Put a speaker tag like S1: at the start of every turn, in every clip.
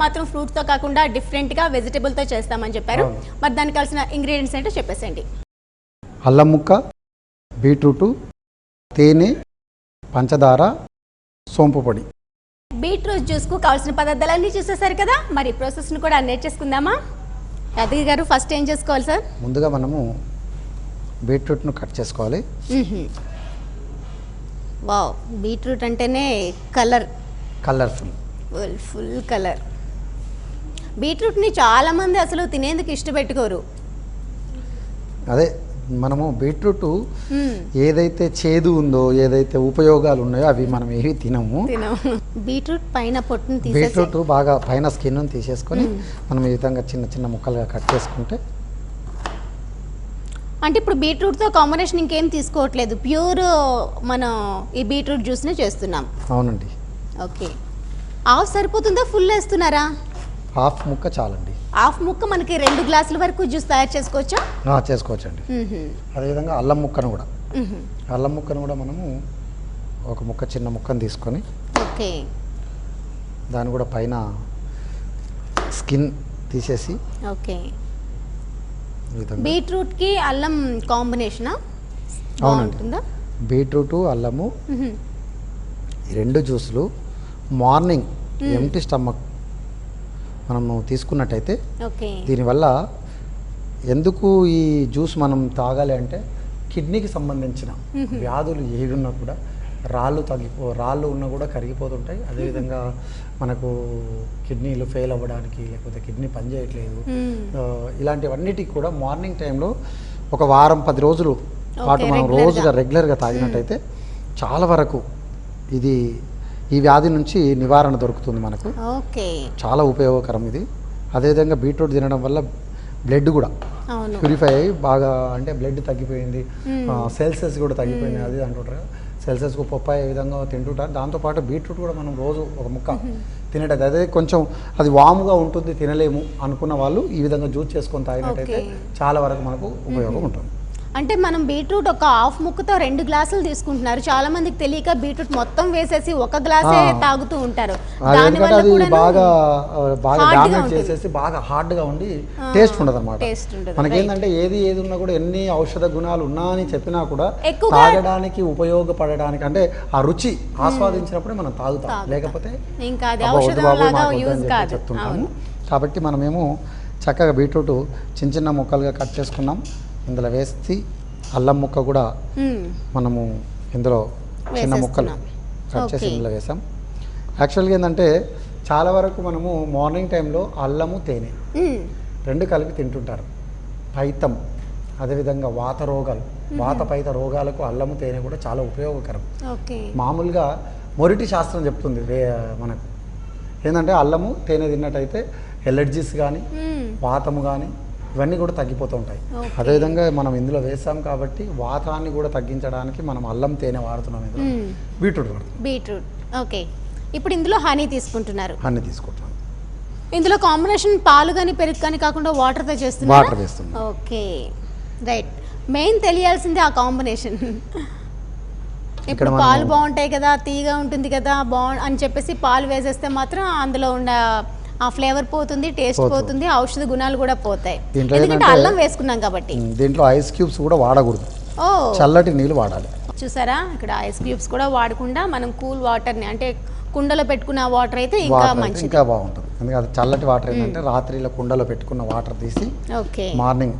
S1: మాత్రం ఫ్రూట్ తో కాకుండా డిఫరెంట్ గా వెజిటబుల్ తో చేస్తామని చెప్పారు. మరి దానికి కావాల్సిన ఇంగ్రీడియంట్స్ ఏంటో చెప్పేసండి.
S2: అల్లం ముక్క, బీట్రూట్, తేనె, పంచదార, సోంపు పొడి.
S1: బీట్రూట్ జ్యూస్ కు కావాల్సిన పదార్థాలన్నీ చూసేసారు కదా. మరి ప్రాసెస్ ను కూడా నేర్చేసుకుందామా? యాదగిరి గారు ఫస్ట్ ఏం చేసుకోవాలి సార్?
S2: ముందుగా మనము బీట్రూట్ను కట్ చేసుకోవాలి.
S1: వావ్, బీట్రూట్ అంటేనే కలర్ఫుల్ ఫుల్ కలర్. బీట్రూట్ని చాలామంది అసలు తినేందుకు ఇష్టపెట్టుకోరు.
S2: అదే మనము బీట్రూట్ ఏదైతే చేదు ఉందో, ఏదైతే ఉపయోగాలు ఉన్నాయో అవి మనం ఏవి తినము.
S1: బీట్రూట్ పైన పొట్టును
S2: బీట్రూట్ బాగా పైన స్కిన్ తీసేసుకొని మనం ఈ విధంగా చిన్న చిన్న ముక్కలుగా కట్ చేసుకుంటే.
S1: అంటే ఇప్పుడు బీట్రూట్తో కాంబినేషన్ ఇంకేం తీసుకోవట్లేదు, ప్యూర్ మనం ఈ బీట్రూట్ జ్యూస్ని చేస్తున్నాం.
S2: అవునండి.
S1: ఓకే, హాఫ్ సరిపోతుందా, ఫుల్ వేస్తున్నారా?
S2: హాఫ్ ముక్క చాలండి.
S1: హాఫ్ ముక్క మనకి 2 గ్లాసుల వరకు జ్యూస్ తయారు చేసుకోవచ్చా?
S2: చేసుకోవచ్చండి. అదేవిధంగా అల్లం ముక్కను కూడా మనము ఒక ముక్క, చిన్న ముక్కను తీసుకొని
S1: ఓకే
S2: దాన్ని కూడా పైన స్కిన్ తీసేసి.
S1: ఓకే, బీట్రూట్కి అల్లం కాంబినేషనా?
S2: అవునండి, బీట్రూట్ అల్లము ఈ 2 జ్యూసులు మార్నింగ్ ఎంటీ స్టమక్ మనము తీసుకున్నట్టయితే దీనివల్ల ఎందుకు ఈ జ్యూస్ మనం తాగాలి అంటే కిడ్నీకి సంబంధించిన వ్యాధులు ఏడున్నా కూడా రాళ్ళు ఉన్నా కూడా కరిగిపోతుంటాయి. అదేవిధంగా మనకు కిడ్నీలు ఫెయిల్ అవ్వడానికి, లేకపోతే కిడ్నీ పనిచేయట్లేదు, ఇలాంటివన్నిటికి కూడా మార్నింగ్ టైంలో ఒక వారం 10 రోజులు పాటు మనం రోజుగా రెగ్యులర్గా తాగినట్టయితే చాలా వరకు ఈ వ్యాధి నుంచి నివారణ దొరుకుతుంది మనకు. చాలా ఉపయోగకరం ఇది. అదేవిధంగా బీట్రూట్ తినడం వల్ల బ్లడ్ కూడా ప్యూరిఫై అయ్యి బాగా, అంటే బ్లడ్ తగ్గిపోయింది, సెల్సెస్ కూడా తగ్గిపోయింది అది అంటుంటారు. సెల్సెస్కు పప్పాయ విధంగా తింటుంటారు. దాంతోపాటు బీట్రూట్ కూడా మనం రోజు ఒక ముక్క తినేటది. అదే కొంచెం అది వాముగా ఉంటుంది, తినలేము అనుకున్న వాళ్ళు ఈ విధంగా జ్యూస్ చేసుకొని తాగినట్టయితే చాలా వరకు మనకు ఉపయోగం ఉంటుంది.
S1: అంటే మనం బీట్రూట్ ఒక హాఫ్ ముక్కతో 2 గ్లాసులు తీసుకుంటున్నారు. చాలా మందికి తెలియక బీట్రూట్ మొత్తం వేసేసి 1 గ్లాసే తాగుతూ ఉంటారు.
S2: దానివల్ల కూడా బాగా డామేజ్ చేసేసి బాగా హార్డ్గా ఉండి టేస్ట్ ఉండదు అనమాట. మనకేంటంటే ఏది ఉన్నా కూడా ఎన్ని ఔషధ గుణాలు ఉన్నా అని చెప్పినా కూడా తాగడానికి ఉపయోగపడడానికి, అంటే ఆ రుచి ఆస్వాదించినప్పుడే మనం తాగుతాం, లేకపోతే చెప్తుంటాము. కాబట్టి మనమేమో చక్కగా బీట్రూట్ చిన్న చిన్న ముక్కలుగా కట్ చేసుకున్నాం. ఇందులో వేసి అల్లం ముక్క కూడా మనము ఇందులో చిన్న ముక్కలు కట్ చేసి ఇందులో వేసాం. యాక్చువల్గా ఏంటంటే చాలా వరకు మనము మార్నింగ్ టైంలో అల్లము, తేనె 2 కలిపి తింటుంటారు. పైతం, అదేవిధంగా వాతపైత రోగాలకు అల్లము, తేనె కూడా చాలా ఉపయోగకరం. మామూలుగా మొరిటి శాస్త్రం చెప్తుంది మనకు ఏంటంటే అల్లము, తేనె తిన్నట్టయితే ఎలర్జీస్ కానీ, వాతము కానీ ఇవన్నీ కూడా తగ్గిపోతూ ఉంటాయి. అదేవిధంగా మనం ఇందులో వేసాం కాబట్టి వాతాన్ని కూడా తగ్గించడానికి మనం అల్లం, తేనె వాడుతున్నాం. ఇందులో బీట్రూట్.
S1: ఓకే, ఇప్పుడు ఇందులో హనీ తీసుకుంటున్నారు.
S2: హనీ తీసుకుంటున్నాం.
S1: ఇందులో కాంబినేషన్ పాలు కానీ పెరుగు కానీ కాకుండా వాటర్తో చేస్తున్నారు.
S2: వాటర్ వేస్తున్నాం.
S1: Okay, right. మెయిన్ తెలియాల్సింది ఆ కాంబినేషన్. ఇప్పుడు పాలు బాగుంటాయి కదా, తీగా ఉంటుంది కదా అని చెప్పేసి పాలు వేసేస్తే మాత్రం అందులో ఉన్న ఆ ఫ్లేవర్ పోతుంది, టేస్ట్ పోతుంది, ఔషధ గుణాలు కూడా పోతాయి. ఎందుకంటే అల్లం వేసుకున్నాం కాబట్టి.
S2: దీంట్లో ఐస్ క్యూబ్స్ కూడా వాడకూడదు, చల్లటి నీళ్ళు వాడాలి.
S1: చూసారా, ఇక్కడ ఐస్ క్యూబ్స్ కూడా వాడకుండా మనం కూల్ వాటర్ని, అంటే కుండలో పెట్టుకున్న వాటర్ అయితే ఇంకా మంచిది,
S2: ఇంకా బాగుంటుంది. ఎందుకంటే చల్లటి వాటర్ ఏంటంటే రాత్రిలో కుండలో పెట్టుకున్న వాటర్ తీసి మార్నింగ్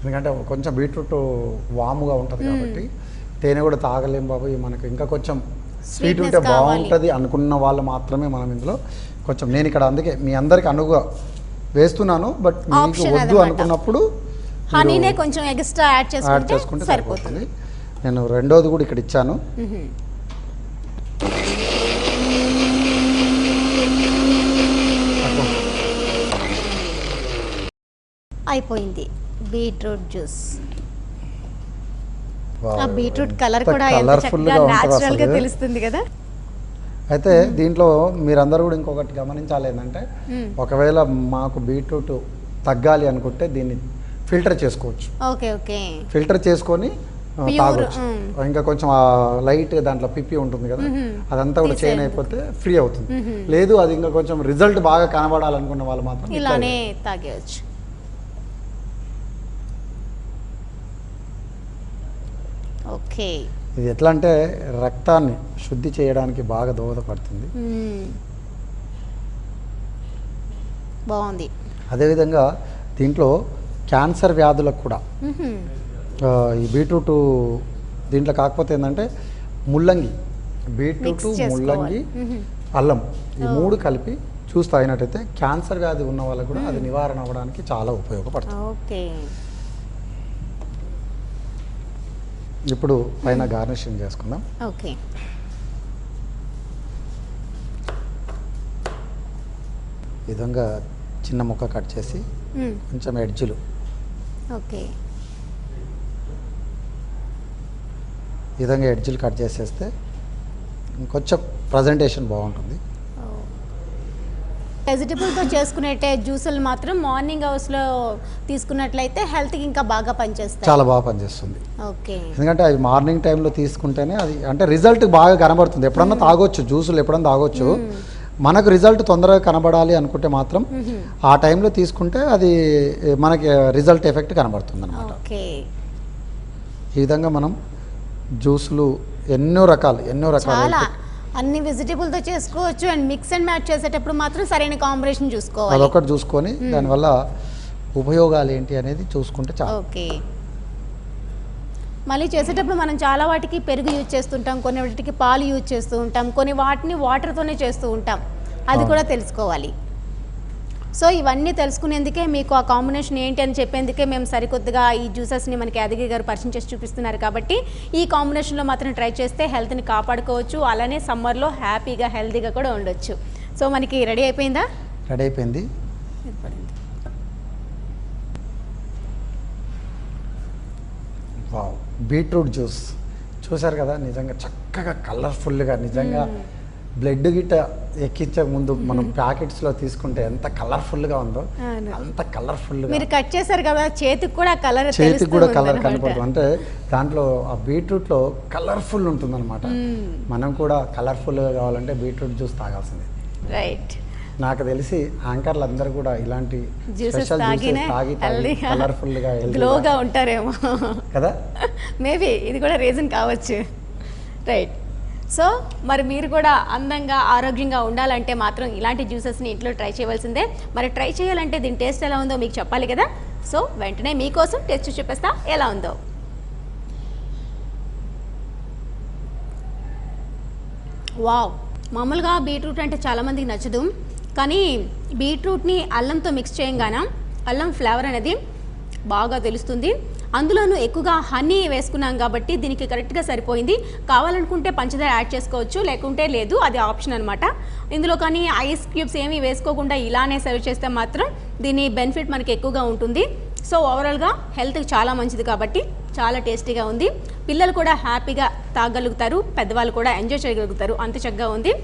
S2: ఎందుకంటే కొంచెం బీట్రూట్ వాముగా ఉంటుంది కాబట్టి తేనె కూడా తాగలేం బాబు, మనకు ఇంకా కొంచెం స్వీట్ ఉంటే బాగుంటుంది అనుకున్న వాళ్ళు మాత్రమే మనం ఇందులో కొంచెం, నేను ఇక్కడ అందుకే మీ అందరికి అనువుగా వేస్తున్నాను. బట్ మీకు వద్దు అనుకున్నప్పుడు
S1: హనీనే కొంచెం ఎక్స్ట్రా యాడ్ చేసుకుంటే సరిపోతుంది.
S2: నేను రెండోది కూడా ఇక్కడ ఇచ్చాను.
S1: అయిపోయింది బీట్రూట్ జ్యూస్. ఆ బీట్రూట్ కలర్ కూడా ఎంత చక్కగా నేచురల్ గా తెలుస్తుంది కదా.
S2: అయితే దీంట్లో మీరందరూ కూడా ఇంకొకటి గమనించాలి ఏంటంటే, ఒకవేళ మాకు బీట్రూట్ తగ్గాలి అనుకుంటే దీన్ని ఫిల్టర్ చేసుకోవచ్చు.
S1: ఓకే ఓకే,
S2: ఫిల్టర్ చేసుకొని తాగొచ్చు. ఇంకా కొంచెం లైట్ దాంట్లో పిప్పి ఉంటుంది కదా, అదంతా కూడా చేంజ్ అయిపోతే ఫ్రీ అవుతుంది. లేదు అది ఇంకా కొంచెం రిజల్ట్ బాగా కనబడాలనుకున్న వాళ్ళు మాత్రం
S1: ఇలానే తాగేయచ్చు. ఓకే,
S2: ఇది ఎట్లా అంటే రక్తాన్ని శుద్ధి చేయడానికి బాగా దోహదపడుతుంది.
S1: బాగుంది.
S2: అదేవిధంగా దీంట్లో క్యాన్సర్ వ్యాధులకు కూడా ఈ బీట్రూట్ దీంట్లో కాకపోతే ఏంటంటే ముల్లంగి, బీట్రూట్, ముల్లంగి, అల్లం ఈ 3 కలిపి జ్యూస్ తాగినట్టయితే క్యాన్సర్ వ్యాధి ఉన్న వాళ్ళకు కూడా అది నివారణ అవ్వడానికి చాలా ఉపయోగపడుతుంది.
S1: ఓకే,
S2: ఇప్పుడు పైన గార్నిషింగ్ చేసుకుందాం.
S1: ఓకే,
S2: ఈ విధంగా చిన్న ముక్క కట్ చేసి కొంచెం ఎడ్జులు,
S1: ఓకే,
S2: ఈ విధంగా ఎడ్జులు కట్ చేసేస్తే ఇంకొంచెం ప్రజెంటేషన్ బాగుంటుంది.
S1: వెజిటబుల్తో చేసుకునే జ్యూసులు మాత్రం మార్నింగ్ అవర్స్లో తీసుకున్నట్లయితే హెల్త్కి ఇంకా బాగా పనిచేస్తాయి.
S2: చాలా బాగా పనిచేస్తుంది.
S1: ఓకే,
S2: ఎందుకంటే అది మార్నింగ్ టైంలో తీసుకుంటేనే అది అంటే రిజల్ట్ బాగా కనబడుతుంది. ఎప్పుడన్నా తాగొచ్చు, జ్యూసులు ఎప్పుడన్నా తాగొచ్చు. మనకు రిజల్ట్ తొందరగా కనబడాలి అనుకుంటే మాత్రం ఆ టైంలో తీసుకుంటే అది మనకి రిజల్ట్ ఎఫెక్ట్ కనబడుతుంది అన్నమాట.
S1: ఓకే,
S2: ఈ విధంగా మనం జ్యూసులు ఎన్నో రకాలు
S1: చాలా అన్ని వెజిటబుల్తో చేసుకోవచ్చు. అండ్ మిక్స్ అండ్ మ్యాచ్ చేసేటప్పుడు మాత్రం సరైన కాంబినేషన్ చూసుకోవాలి.
S2: అదొకటి చూసుకొని దానివల్ల ఉపయోగాలు ఏంటి అనేది చూసుకుంటే చాలా.
S1: ఓకే, మళ్ళీ చేసేటప్పుడు మనం చాలా వాటికి పెరుగు యూజ్ చేస్తుంటాం, కొన్ని వాటికి పాలు యూజ్ చేస్తూ ఉంటాం, కొన్ని వాటిని వాటర్తోనే చేస్తూ ఉంటాం. అది కూడా తెలుసుకోవాలి. సో ఇవన్నీ తెలుసుకునేందుకే మీకు ఆ కాంబినేషన్ ఏంటి అని చెప్పేందుకే మేము సరికొద్దిగా ఈ జ్యూసెస్ని మనకి యాదగిరి గారు పరిచయం చేసి చూపిస్తున్నారు. కాబట్టి ఈ కాంబినేషన్లో మాత్రం ట్రై చేస్తే హెల్త్ని కాపాడుకోవచ్చు, అలానే సమ్మర్లో హ్యాపీగా హెల్తీగా కూడా ఉండొచ్చు. సో మనకి రెడీ అయిపోయిందా?
S2: రెడీ అయిపోయింది. వావ్, బీట్రూట్ జ్యూస్ చూసారు కదా, నిజంగా చక్కగా కలర్ఫుల్గా, నిజంగా బ్లడ్ గిట్ట ఎక్కించే ముందు మనం ప్యాకెట్స్లో తీసుకుంటే ఎంత కలర్ఫుల్గా ఉందో అంత కలర్ఫుల్గా.
S1: మీరు కట్ చేశారు కదా, చేతికి కూడా కలర్
S2: కనపడుతుంది. అంటే దాంట్లో ఆ బీట్రూట్లో కలర్ఫుల్ ఉంటుందన్నమాట. మనం కూడా కలర్ఫుల్గా కావాలంటే బీట్రూట్ జ్యూస్ తాగాల్సిందే.
S1: రైట్,
S2: నాకు తెలిసి యాంకర్లు అందరూ కూడా ఇలాంటి స్పెషల్ జ్యూసెస్ తాగి కలర్ఫుల్గా
S1: గ్లోగా ఉంటారేమో
S2: కదా.
S1: మేబీ ఇది కూడా రీజన్ కావచ్చు. రైట్, సో మరి మీరు కూడా అందంగా ఆరోగ్యంగా ఉండాలంటే మాత్రం ఇలాంటి జ్యూసెస్ని ఇంట్లో ట్రై చేయవలసిందే. మరి ట్రై చేయాలంటే దీని టేస్ట్ ఎలా ఉందో మీకు చెప్పాలి కదా. సో వెంటనే మీకోసం టేస్ట్ చెప్పేస్తా ఎలా ఉందో. వావ్, మామూలుగా బీట్రూట్ అంటే చాలామందికి నచ్చదు, కానీ బీట్రూట్ని అల్లంతో మిక్స్ చేయంగానే అల్లం ఫ్లేవర్ అనేది బాగా తెలుస్తుంది. అందులోనూ ఎక్కువగా హనీ వేసుకున్నాం కాబట్టి దీనికి కరెక్ట్గా సరిపోయింది. కావాలనుకుంటే పంచదార యాడ్ చేసుకోవచ్చు, లేకుంటే లేదు, అది ఆప్షన్ అనమాట. ఇందులో కానీ ఐస్ క్యూబ్స్ ఏమీ వేసుకోకుండా ఇలానే సర్వ్ చేస్తే మాత్రం దీని బెనిఫిట్ మనకి ఎక్కువగా ఉంటుంది. సో ఓవరాల్గా హెల్త్కి చాలా మంచిది కాబట్టి చాలా టేస్టీగా ఉంది. పిల్లలు కూడా హ్యాపీగా తాగలుగుతారు, పెద్దవాళ్ళు కూడా ఎంజాయ్ చేయగలుగుతారు, అంత చక్కగా ఉంది.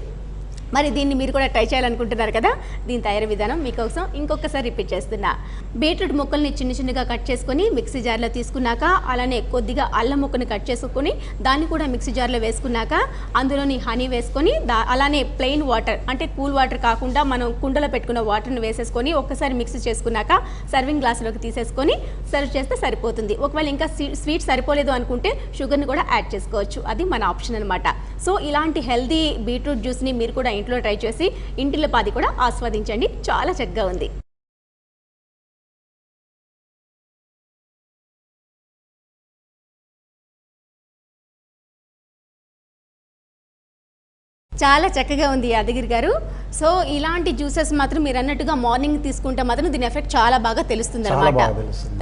S1: మరి దీన్ని మీరు కూడా ట్రై చేయాలనుకుంటున్నారు కదా. దీని తయారీ విధానం మీకోసం ఇంకొకసారి రిపీట్ చేస్తున్నా. బీట్రూట్ ముక్కల్ని చిన్న చిన్నగా కట్ చేసుకొని మిక్సీ జార్లో తీసుకున్నాక, అలానే కొద్దిగా అల్లం ముక్కని కట్ చేసుకొని దాన్ని కూడా మిక్సీ జార్లో వేసుకున్నాక, అందులోని హనీ వేసుకొని అలానే ప్లెయిన్ వాటర్ అంటే కూల్ వాటర్ కాకుండా మనం కుండలో పెట్టుకున్న వాటర్ని వేసేసుకొని ఒక్కసారి మిక్సీ చేసుకున్నాక సర్వింగ్ గ్లాసులోకి తీసేసుకొని సర్వ్ చేస్తే సరిపోతుంది. ఒకవేళ ఇంకా స్వీట్ సరిపోలేదు అనుకుంటే షుగర్ని కూడా యాడ్ చేసుకోవచ్చు, అది మన ఆప్షన్ అనమాట. సో ఇలాంటి హెల్దీ బీట్రూట్ జ్యూస్ని మీరు కూడా ఇంట్లో ట్రై చేసి ఇంటిల్లిపాది కూడా ఆస్వాదించండి, చాలా చక్కగా ఉంది. చాలా చక్కగా ఉంది యాదగిరి గారు. సో ఇలాంటి జ్యూసెస్ మాత్రం మీరు అన్నట్టుగా మార్నింగ్ తీసుకుంటే మాత్రం దీని ఎఫెక్ట్ చాలా బాగా తెలుస్తుంది అనమాట.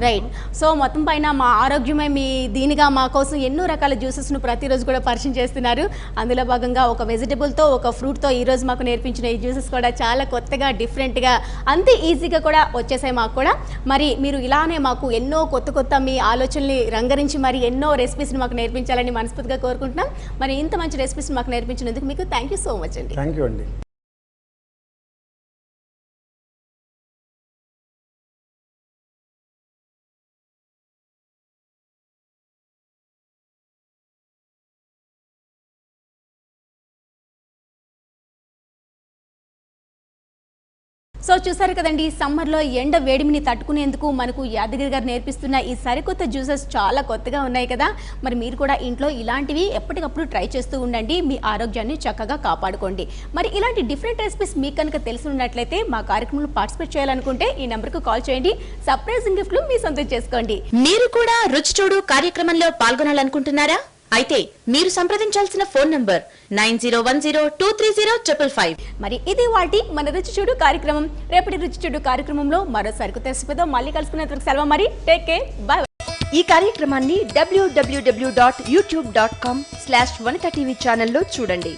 S1: రైట్, సో మొత్తం పైన మా ఆరోగ్యమే మీ దీనిగా మా కోసం ఎన్నో రకాల జ్యూసెస్ను ప్రతిరోజు కూడా పరిచయం చేస్తున్నారు. అందులో భాగంగా ఒక వెజిటబుల్తో ఒక ఫ్రూట్తో ఈరోజు మాకు నేర్పించిన ఈ జ్యూసెస్ కూడా చాలా కొత్తగా డిఫరెంట్గా అంతే ఈజీగా కూడా వచ్చేసాయి మాకు కూడా. మరి మీరు ఇలానే మాకు ఎన్నో కొత్త మీ ఆలోచనల్ని రంగరించి మరి ఎన్నో రెసిపీస్ని మాకు నేర్పించాలని మనస్ఫూర్తిగా కోరుకుంటున్నాం. మరి ఇంత మంచి రెసిపీస్ని మాకు నేర్పించినందుకు మీకు థ్యాంక్ యూ సో మచ్ అండి.
S2: థ్యాంక్ యూ అండి.
S1: సో చూసారు కదండి, సమ్మర్లో ఎండ వేడిమిని తట్టుకునేందుకు మనకు యాదగిరి గారు నేర్పిస్తున్న ఈ సరికొత్త జ్యూసెస్ చాలా కొత్తగా ఉన్నాయి కదా. మరి మీరు కూడా ఇంట్లో ఇలాంటివి ఎప్పటికప్పుడు ట్రై చేస్తూ ఉండండి, మీ ఆరోగ్యాన్ని చక్కగా కాపాడుకోండి. మరి ఇలాంటి డిఫరెంట్ రెసిపీస్ మీకు కనుక తెలిసి ఉన్నట్లయితే మా కార్యక్రమంలో పార్టిసిపేట్ చేయాలనుకుంటే ఈ నెంబర్కు కాల్ చేయండి, సర్ప్రైజింగ్ గిఫ్ట్లు మీ సొంతం చేసుకోండి.
S3: మీరు కూడా రుచి చూడు కార్యక్రమంలో పాల్గొనాలనుకుంటున్నారా? అయితే మీరు సంప్రదించాల్సిన ఫోన్ నంబర్ 9010230555.
S1: మరి ఇది వాటి మన రుచి చూడు కార్యక్రమం. రేపటి రుచి చూడు కార్యక్రమంలో మరో సరుకు తెసిపోదాం. మళ్ళీ కలుసుకునేందుకు సెలవు. మరి టేక్ కేర్, బై.
S3: ఈ కార్యక్రమాన్ని www.youtube.com/vanitaTV ఛానల్లో చూడండి.